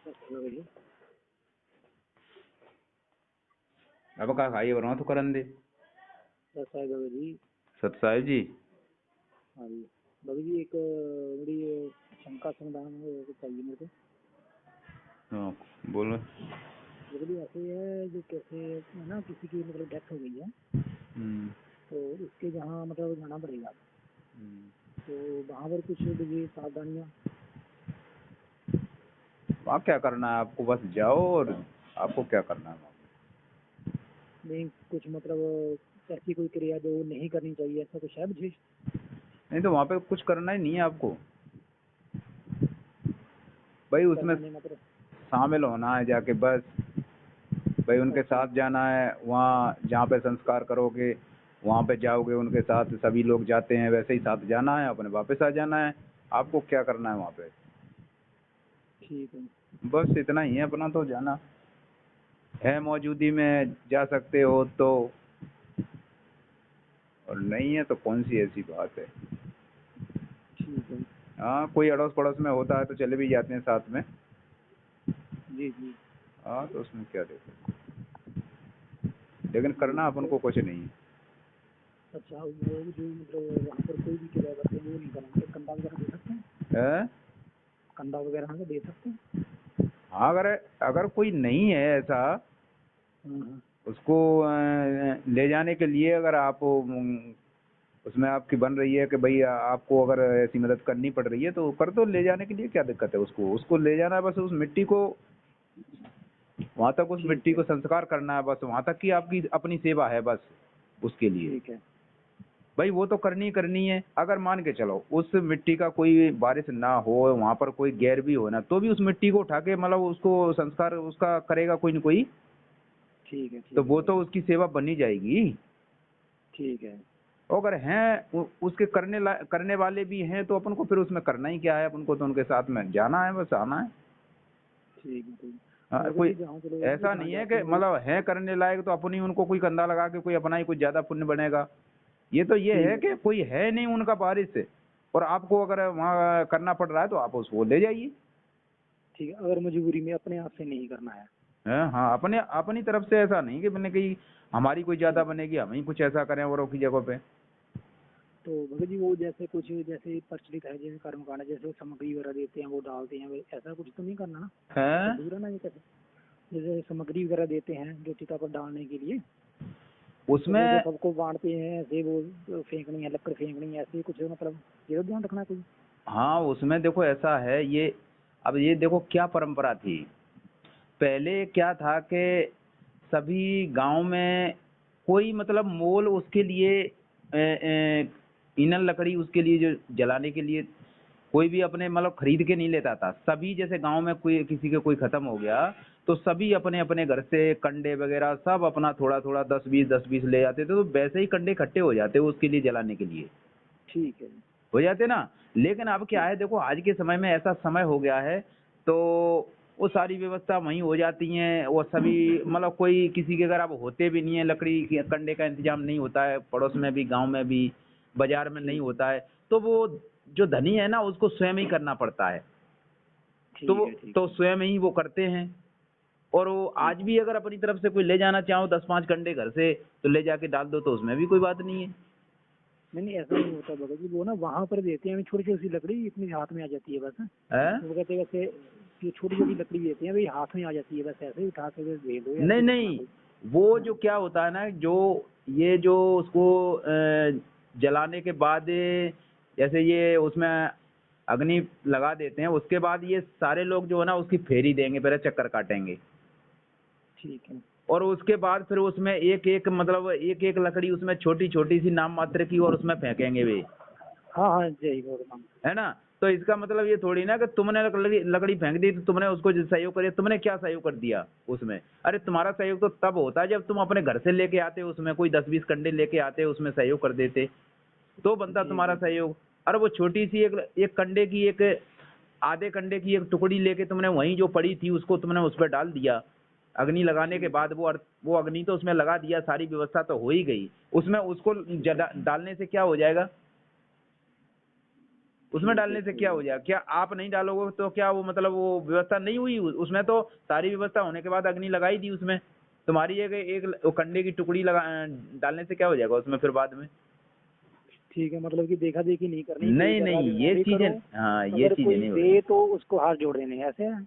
भैया अब का खाइए बना तो करन दे बस है बाबा जी। सत साहिब जी। हाँ जी बाबा जी, एक बड़ी शंका समाधान चाहिए मेरे को। हाँ बोलो। बाबा जी ऐसे है जो कैसे है ना, किसी की मतलब डेथ हो गई है हम्म, तो उसके जहाँ मतलब जाना पड़ेगा, हम्म। तो वहाँ पर कुछ देखिए सावधानियाँ। वहाँ क्या करना है आपको, बस जाओ और आपको क्या करना है वहाँ नहीं कुछ मतलब ऐसी कोई क्रिया जो नहीं करनी चाहिए, ऐसा कुछ है विशेष? पे। नहीं तो वहाँ पे कुछ करना ही नहीं है आपको, भाई कुछ उसमें करना नहीं मतलब? शामिल होना है जाके बस। भाई उनके अच्छा साथ जाना है, वहाँ जहाँ पे संस्कार करोगे वहाँ पे जाओगे उनके साथ, सभी लोग जाते हैं वैसे ही साथ जाना है, अपने वापस आ जाना है। आपको क्या करना है वहाँ पे, ठीक है। बस इतना ही है अपना। तो जाना है मौजूदी में जा सकते हो तो, और नहीं है तो कौन सी ऐसी बात है। ठीक है। हाँ कोई अड़ोस पड़ोस में होता है तो चले भी जाते हैं साथ में। जी जी। हाँ तो उसमें क्या देखो, लेकिन जी करना जी अपन तो को कुछ नहीं है। अच्छा, वो जो मतलब वहाँ पर कोई भी क्रिया करते हैं वो नहीं करना, मतलब कंधा वगैरह दे सकते हैं? हैं? कंधा वगैरह का दे सकते हैं? हाँ अगर अगर कोई नहीं है ऐसा, हाँ। उसको ले जाने के लिए अगर आप उसमें आपकी बन रही है कि भाई आपको अगर ऐसी मदद करनी पड़ रही है तो कर दो, ले जाने के लिए क्या दिक्कत है। उसको उसको ले जाना है बस, उस मिट्टी को वहां तक, उस ठीक मिट्टी है। को संस्कार करना है बस, वहां तक की आपकी अपनी सेवा है बस उसके लिए। ठीक है। भाई वो तो करनी ही करनी है। अगर मान के चलो उस मिट्टी का कोई बारिश ना हो, वहां पर कोई गैर भी हो ना, तो भी उस मिट्टी को उठा के मतलब उसको संस्कार उसका करेगा कोई ना कोई, ठीक है। तो ठीक है वो भाई। तो उसकी सेवा बनी जाएगी। ठीक है। और अगर हैं उसके करने वाले भी हैं तो अपन को फिर उसमें करना ही क्या है, अपन को तो उनके साथ में जाना है बस, आना है। ठीक है। ठीक है। हाँ, तो अगर कोई जी जहाँ चलो ऐसा जहाँ नहीं है जाते कि हैं वही। मतलब है करने लायक तो अपन ही उनको कोई कंधा लगा के कोई अपना ही कुछ ज्यादा पुण्य बनेगा। ये तो ये ठीक है है। कि ठीक कोई है नहीं उनका वारिस, और आपको अगर वहाँ करना पड़ रहा है तो आप उसको ले जाइए। ठीक है, अगर मजबूरी में अपने आप से नहीं करना है। हाँ अपने अपनी तरफ से ऐसा नहीं कि मैंने कहीं हमारी कोई ज्यादा ठीक है। बनेगी हम ही कुछ ऐसा करें औरों की जगह पे। तो भगत जी वो जैसे कुछ जैसे प्रचलित है जैसे कर्मकांड, जैसे सामग्री वगैरह देते हैं वो डालते हैं, ऐसा कुछ तो नहीं करना ना? हैं? अधूरा ना ये कैसे? जैसे सामग्री वगैरह देते हैं जो चिता पर डालने के लिए, तो वो जो उसमें सबको बांटते हैं ऐसे वो फेंकनी है, लकड़ फेंकनी है, ऐसे ही कुछ मतलब ये तो ध्यान रखना कोई। हाँ उसमें देखो ऐसा है ये, अब ये देखो क्या परंपरा थी। पहले क्या था कि सभी गांव में कोई मतलब मोल उसके लिए ईंधन लकड़ी उसके लिए जो जलाने के लिए कोई भी अपने मतलब खरीद के नहीं लेता था। सभी जैसे गांव में कोई किसी के कोई खत्म हो गया तो सभी अपने अपने घर से कंडे वगैरह सब अपना थोड़ा थोड़ा 10-20 ले जाते थे, तो वैसे ही कंडे इकट्ठे हो जाते उसके लिए जलाने के लिए ठीक है। हो जाते ना। लेकिन अब क्या ठीक। है देखो आज के समय में ऐसा समय हो गया है तो वो सारी व्यवस्था वहीं हो जाती हैं, वो सभी मतलब कोई किसी के घर अब होते भी नहीं है, लकड़ी कंडे का इंतजाम नहीं होता है पड़ोस में भी गांव में भी, बाजार में नहीं ठीक है। होता है। तो वो जो धनी है ना उसको स्वयं ही करना पड़ता है, तो ठीक वो है। ठीक तो है। स्वयं ही वो करते हैं। और वो ठीक आज है। भी अगर अपनी तरफ से कोई ले जाना चाहो 10-5 कंडे घर से तो ले जाके डाल दो, तो उसमें भी कोई बात नहीं है। नहीं नहीं ऐसा नहीं होता भगत जी, वो ना वहाँ पर देते हैं छोटी छोटी सी लकड़ी इतनी हाथ में आ जाती है बस। हैं? तो वो कहते हैं वैसे ये छोटी छोटी लकड़ी देते हैं भाई, हाथ में आ जाती है बस, ऐसे ही उठा के दे दो, ऐसे नहीं ही करना नहीं, कोई। वो हाँ। जो क्या होता है ना, जो ये जो उसको जलाने के बाद जैसे ये उसमें अग्नि लगा देते हैं, उसके बाद ये सारे लोग जो है ना उसकी फेरी देंगे, पहले चक्कर काटेंगे, ठीक है। और उसके बाद फिर उसमें एक एक मतलब एक एक लकड़ी उसमें छोटी छोटी सी नाम मात्र की और उसमें फेंकेंगे वे, हाँ हाँ जय भगवान। है ना। तो इसका मतलब ये थोड़ी ना कि तुमने लकड़ी लकड़ी फेंक दी तो तुमने उसको जो सहयोग करे, तुमने क्या सहयोग कर दिया उसमें। अरे तुम्हारा सहयोग तो तब होता है जब तुम अपने घर से लेके आते, उसमें कोई 10-20 कंडे लेके आते, उसमें सहयोग कर देते, तो बनता जी तुम्हारा जी। सहयोग। अरे वो छोटी सी एक एक कंडे की एक आधे कंडे की एक टुकड़ी लेके तुमने वहीं जो पड़ी थी उसको तुमने उस पर डाल दिया, अग्नि लगाने के ठीक है। बाद वो अग्नि तो उसमें लगा दिया, सारी व्यवस्था तो हो ही गई, उसमें उसको ठीक है। डालने से क्या हो जाएगा। उसमें डालने से क्या हो जाएगा? क्या आप नहीं डालोगे तो क्या वो मतलब वो व्यवस्था नहीं हुई? उसमें तो सारी व्यवस्था होने के बाद अग्नि लगाई थी उसमें। तुम्हारी एक एक वो कंडे की टुकड़ी लगा डालने से क्या हो जाएगा उसमें फिर बाद में? ठीक है, मतलब कि देखा देखी नहीं करनी, कोई नहीं कर रहा नहीं, है मैं ये भी चीजें, करूँ, हाँ ये अगर चीजें कोई नहीं हो रही। दे तो उसको हाथ जोड़ देने हैं, ऐसे है।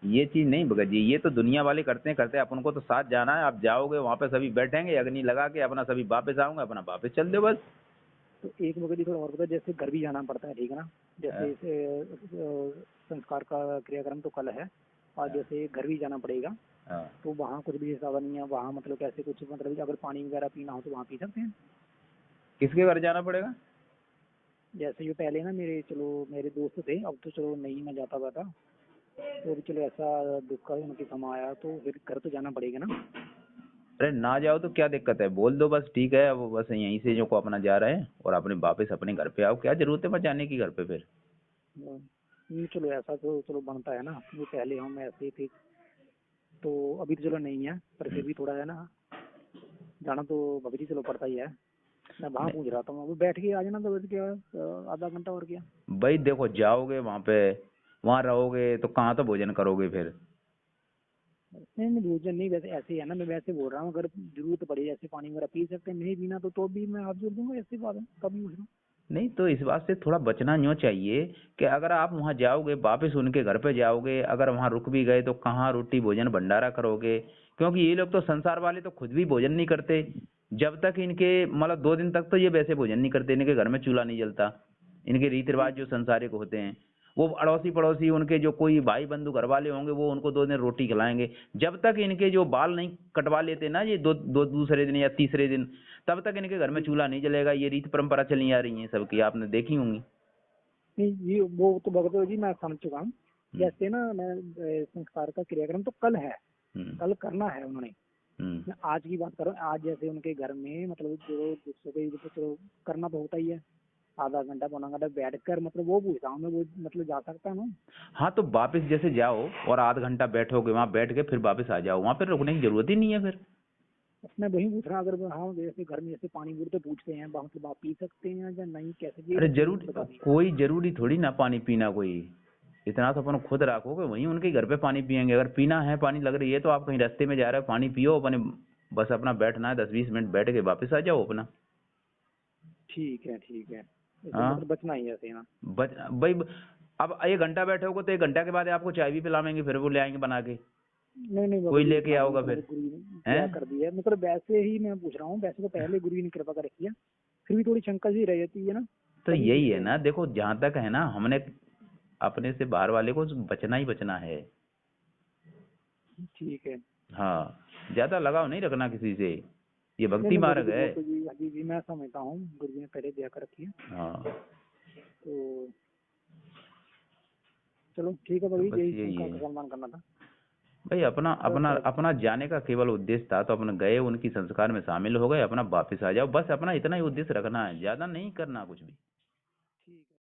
ये चीज नहीं भगत जी, ये तो दुनिया वाले करते हैं करते हैं, अपन को तो साथ जाना है। आप जाओगे वहां पे सभी बैठेंगे अग्नि लगा के, अपना सभी वापस आओगे, अपना वापस चल दो बस। तो एक मगर जी थोड़ा और बता, जैसे घर भी जाना पड़ता है, ठीक है ना, हाँ, जैसे इसे संस्कार का क्रियाक्रम तो कल है, और हाँ, जैसे घर भी जाना पड़ेगा, हाँ। तो वहाँ कुछ भी हिसाब नहीं है, वहाँ मतलब कैसे कुछ, मतलब अगर पानी वगैरह पीना हो तो वहाँ पी सकते हैं। किसके घर जाना पड़ेगा? जैसे जो पहले ना मेरे, चलो मेरे दोस्त थे, अब तो चलो नहीं मैं जाता हुआ था, तो अभी चलो ऐसा दुख का उनके समय आया तो फिर घर तो जाना पड़ेगा ना। अरे ना जाओ तो क्या दिक्कत है, बोल दो बस ठीक है, वो बस यहीं से जो को अपना जा रहे हैं और अपने वापस अपने घर पे आओ, क्या जरूरत है बस जाने की घर पे फिर। चलो ऐसा तो चलो बनता है ना, वो पहले हम ऐसे ही थे, तो अभी तो चलो नहीं है, पर फिर हम्म। भी थोड़ा है ना, जाना तो भगजी चलो पड़ता ही है। मैं वहाँ नहीं पूछ रहा था, वो बैठ के आ जाना तो बस क्या, आधा घंटा और क्या। भाई देखो, जाओगे वहां पे, वहां रहोगे तो कहाँ तो भोजन करोगे फिर? नहीं नहीं भोजन नहीं, वैसे ऐसे ही है ना, मैं वैसे बोल रहा हूँ, अगर जरूरत पड़ी जैसे पानी वगैरह पी सकते हैं, नहीं पीना तो भी मैं हाथ जोड़ दूंगा, ऐसी बात है, कभी पूछ रहा हूँ। नहीं तो इस बात से थोड़ा बचना यूँ चाहिए कि अगर आप वहां जाओगे वापस उनके घर पे जाओगे, अगर वहां रुक भी गए तो कहाँ रोटी भोजन भंडारा करोगे? क्योंकि ये लोग तो संसार वाले तो खुद भी भोजन नहीं करते। जब तक इनके मतलब 2 दिन तक तो ये वैसे भोजन नहीं करते, इनके घर में चूल्हा नहीं जलता। इनके रीति रिवाज जो संसारिक होते हैं, वो अड़ोसी पड़ोसी उनके जो कोई भाई बंधु घर वाले होंगे वो उनको 2 दिन रोटी खिलाएंगे। जब तक इनके जो बाल नहीं कटवा लेते ना ये दो दूसरे दिन या तीसरे दिन, तब तक इनके घर में जी। चूल्हा नहीं जलेगा। ये रीत परंपरा चली आ रही है सबकी, आपने देखी होंगी। नहीं ये वो तो भगत जी मैं समझ चुका हूँ। हम्म। जैसे ना मैं संस्कार का क्रियाक्रम तो कल है, हम्म। कल करना है उन्होंने। हम्म। मैं आज की बात कर रहा हूँ, आज जैसे उनके घर में मतलब जो दूसरों के तो चलो करना तो होता ही है, आधा घंटा पौना घंटा बैठ कर, मतलब वो पूछ रहा हूँ मैं, वो मतलब जा सकता है ना। हाँ तो वापस जैसे जाओ और आध घंटा बैठोगे वहां, बैठ के फिर वापस आ जाओ, वहां पे रुकने की जरूरत ही नहीं है फिर। मैं वही पूछ रहा हूँ, अगर हाँ जैसे घर में जैसे पानी पूरी तो पूछते हैं, मतलब आप पी सकते हैं या नहीं, कैसे, ये अरे बस मुझे जरूर, बता दीजिए। कोई जरूरी थोड़ी ना पानी पीना कोई, इतना तो अपन खुद रखोगे वहीं उनके घर पे पानी पियेंगे। अगर पीना है, पानी लग रही है तो आप कहीं रास्ते में जा रहे हो, पानी पियो अपने, बस अपना बैठना है 10-20 मिनट बैठ के वापस आ जाओ अपना। ठीक है ठीक है, इससे हाँ मतलब बचना ही है ऐसे ना। बच भाई, अब 1 घंटा बैठोगे तो 1 घंटा के बाद आपको चाय भी पिलाएंगे, फिर वो ले आएंगे बना के, नहीं नहीं बाबा कोई जी लेके इतना नहीं, आओगा मतलब फिर। गुरु ने हैं? क्या कर दिया है, मतलब वैसे ही मैं पूछ रहा हूँ, वैसे तो पहले गुरु जी ने कृपा कर रखी है, फिर भी थोड़ी शंका सी रह जाती है ना, तो तभी यही पूछ है रहे ना, हैं। देखो जहां तक है ना, हमने अपने से बाहर वाले को बचना ही बचना है। ठीक है। हाँ, ज्यादा लगाव नहीं रखना किसी से, ये नहीं भक्ति नहीं बाबा मार्ग जी है। वो तो जी अभी जी मैं समझता हूँ, गुरु जी ने पहले दिया कर रखी है, हाँ तो चलो ठीक है बाबा तो जी, बस यही यही शंका है का सम्मान करना था। भाई, अपना बस अपना बाबा जी। अपना जाने का केवल उद्देश्य था, तो अपन गए, उनकी संस्कार में शामिल हो गए, अपना वापस आ जाओ, बस अपना इतना ही उद्देश्य रखना है, ज्यादा नहीं करना कुछ भी।